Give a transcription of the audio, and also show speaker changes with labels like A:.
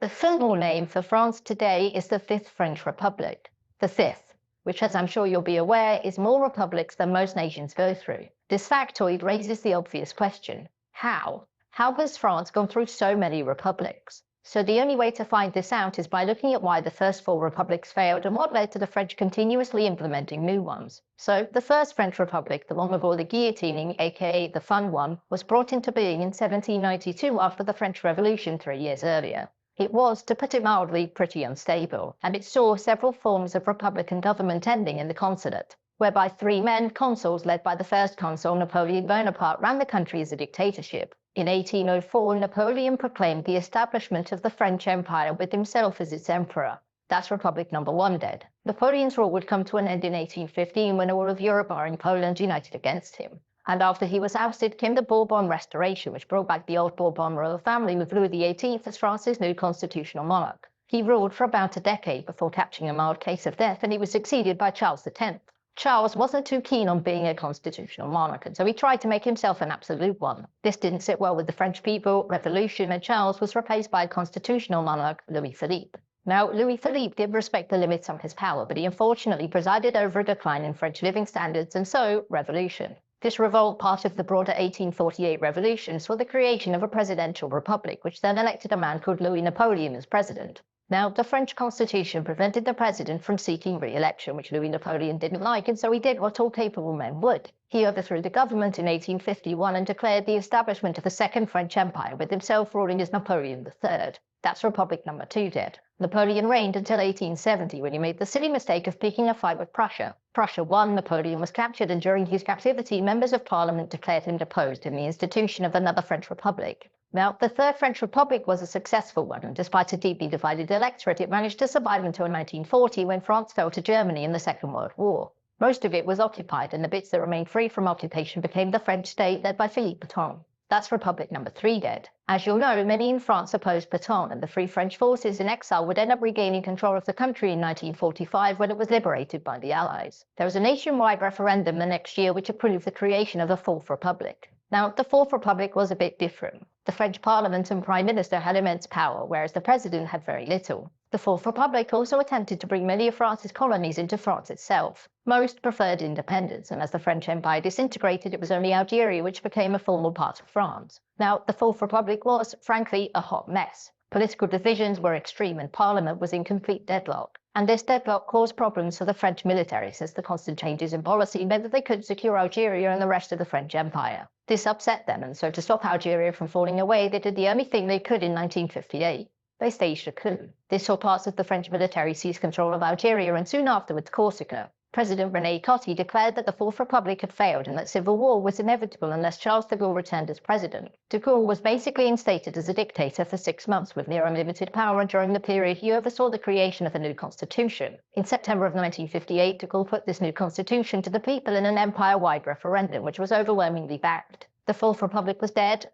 A: The formal name for France today is the Fifth French Republic. The fifth, which, as I'm sure you'll be aware, is more republics than most nations go through. This factoid raises the obvious question: how? How has France gone through so many republics? So the only way to find this out is by looking at why the first four republics failed and what led to the French continuously implementing new ones. So the first French Republic, the one with all the guillotining, aka the fun one, was brought into being in 1792 after the French Revolution 3 years earlier. It was, to put it mildly, pretty unstable, and it saw several forms of republican government ending in the consulate, whereby three men, consuls led by the first consul, Napoleon Bonaparte, ran the country as a dictatorship. In 1804, Napoleon proclaimed the establishment of the French Empire with himself as its emperor. That's Republic number 1 dead. Napoleon's rule would come to an end in 1815 when all of Europe, barring Poland, united against him. And after he was ousted came the Bourbon Restoration, which brought back the old Bourbon royal family with Louis XVIII as France's new constitutional monarch. He ruled for about a decade before catching a mild case of death, and he was succeeded by Charles X. Charles wasn't too keen on being a constitutional monarch, and so he tried to make himself an absolute one. This didn't sit well with the French people, revolution, and Charles was replaced by a constitutional monarch, Louis Philippe. Now, Louis Philippe did respect the limits on his power, but he unfortunately presided over a decline in French living standards, and so, revolution. This revolt, part of the broader 1848 revolution, saw the creation of a presidential republic, which then elected a man called Louis Napoleon as president. Now, the French constitution prevented the president from seeking re-election, which Louis Napoleon didn't like, and so he did what all capable men would. He overthrew the government in 1851 and declared the establishment of the Second French Empire, with himself ruling as Napoleon III. That's Republic number 2 dead. Napoleon reigned until 1870, when he made the silly mistake of picking a fight with Prussia. Prussia won, Napoleon was captured, and during his captivity, members of parliament declared him deposed in the institution of another French Republic. Now, the Third French Republic was a successful one, and despite a deeply divided electorate, it managed to survive until 1940, when France fell to Germany in the Second World War. Most of it was occupied, and the bits that remained free from occupation became the French state, led by Philippe Pétain. That's Republic number 3 dead. As you'll know, many in France opposed Pétain, and the Free French forces in exile would end up regaining control of the country in 1945 when it was liberated by the Allies. There was a nationwide referendum the next year which approved the creation of the Fourth Republic. Now, the Fourth Republic was a bit different. The French Parliament and Prime Minister had immense power, whereas the President had very little. The Fourth Republic also attempted to bring many of France's colonies into France itself. Most preferred independence, and as the French Empire disintegrated, it was only Algeria which became a formal part of France. Now, the Fourth Republic was, frankly, a hot mess. Political divisions were extreme and Parliament was in complete deadlock. And this deadlock caused problems for the French military, since the constant changes in policy meant that they couldn't secure Algeria and the rest of the French Empire. This upset them, and so to stop Algeria from falling away, they did the only thing they could in 1958. They staged a coup. This saw parts of the French military seize control of Algeria and soon afterwards Corsica. President René Coty declared that the Fourth Republic had failed and that civil war was inevitable unless Charles de Gaulle returned as president. De Gaulle was basically instated as a dictator for 6 months with near unlimited power, and during the period he oversaw the creation of a new constitution. In September of 1958, de Gaulle put this new constitution to the people in an empire-wide referendum, which was overwhelmingly backed. The Fourth Republic was dead.